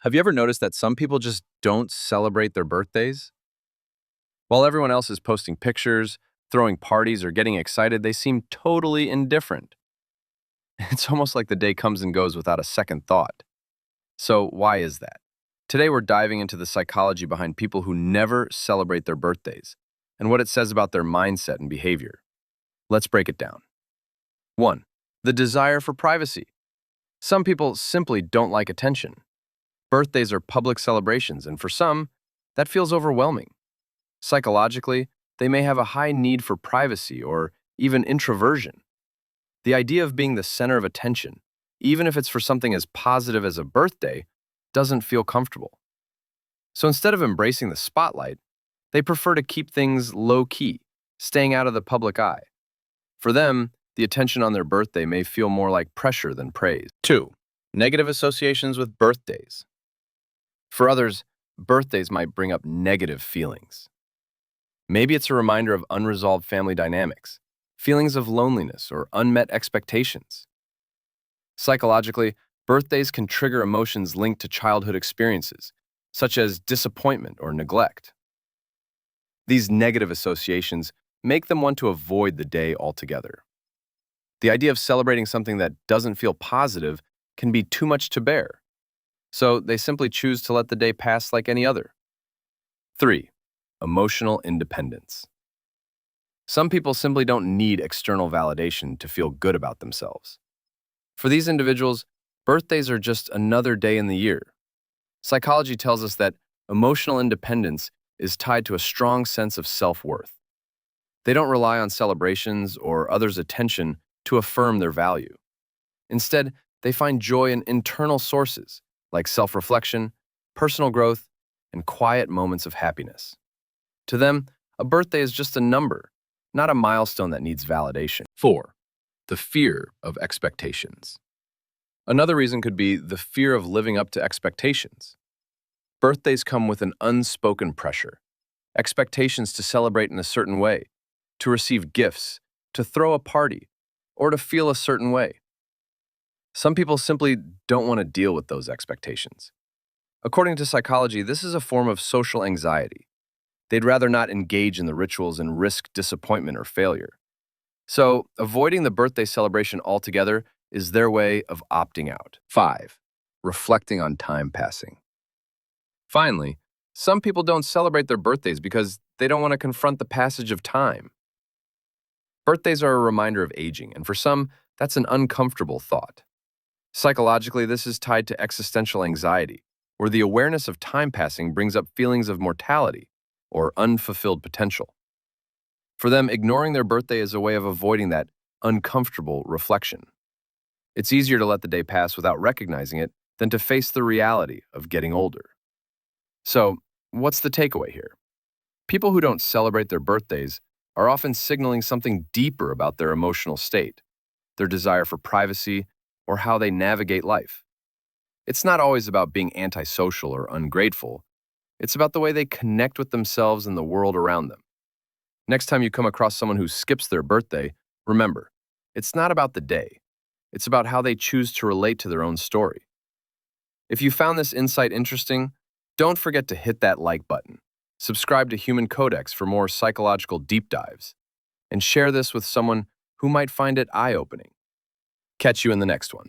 Have you ever noticed that some people just don't celebrate their birthdays? While everyone else is posting pictures, throwing parties, or getting excited, they seem totally indifferent. It's almost like the day comes and goes without a second thought. So, why is that? Today, we're diving into the psychology behind people who never celebrate their birthdays and what it says about their mindset and behavior. Let's break it down. 1. The desire for privacy. Some people simply don't like attention. Birthdays are public celebrations, and for some, that feels overwhelming. Psychologically, they may have a high need for privacy or even introversion. The idea of being the center of attention, even if it's for something as positive as a birthday, doesn't feel comfortable. So instead of embracing the spotlight, they prefer to keep things low-key, staying out of the public eye. For them, the attention on their birthday may feel more like pressure than praise. 2. Negative associations with birthdays. For others, birthdays might bring up negative feelings. Maybe it's a reminder of unresolved family dynamics, feelings of loneliness, or unmet expectations. Psychologically, birthdays can trigger emotions linked to childhood experiences, such as disappointment or neglect. These negative associations make them want to avoid the day altogether. The idea of celebrating something that doesn't feel positive can be too much to bear, so they simply choose to let the day pass like any other. 3. Emotional independence. Some people simply don't need external validation to feel good about themselves. For these individuals, birthdays are just another day in the year. Psychology tells us that emotional independence is tied to a strong sense of self-worth. They don't rely on celebrations or others' attention to affirm their value. Instead, they find joy in internal sources like self-reflection, personal growth, and quiet moments of happiness. To them, a birthday is just a number, not a milestone that needs validation. 4. The fear of expectations. Another reason could be the fear of living up to expectations. Birthdays come with an unspoken pressure, expectations to celebrate in a certain way, to receive gifts, to throw a party, or to feel a certain way. Some people simply don't want to deal with those expectations. According to psychology, this is a form of social anxiety. They'd rather not engage in the rituals and risk disappointment or failure. So, avoiding the birthday celebration altogether is their way of opting out. 5. Reflecting on time passing. Finally, some people don't celebrate their birthdays because they don't want to confront the passage of time. Birthdays are a reminder of aging, and for some, that's an uncomfortable thought. Psychologically, this is tied to existential anxiety, where the awareness of time passing brings up feelings of mortality or unfulfilled potential. For them, ignoring their birthday is a way of avoiding that uncomfortable reflection. It's easier to let the day pass without recognizing it than to face the reality of getting older. So, what's the takeaway here? People who don't celebrate their birthdays are often signaling something deeper about their emotional state, their desire for privacy, or how they navigate life. It's not always about being antisocial or ungrateful. It's about the way they connect with themselves and the world around them. Next time you come across someone who skips their birthday, remember, it's not about the day. It's about how they choose to relate to their own story. If you found this insight interesting, don't forget to hit that like button, subscribe to Human Codex for more psychological deep dives, and share this with someone who might find it eye-opening. Catch you in the next one.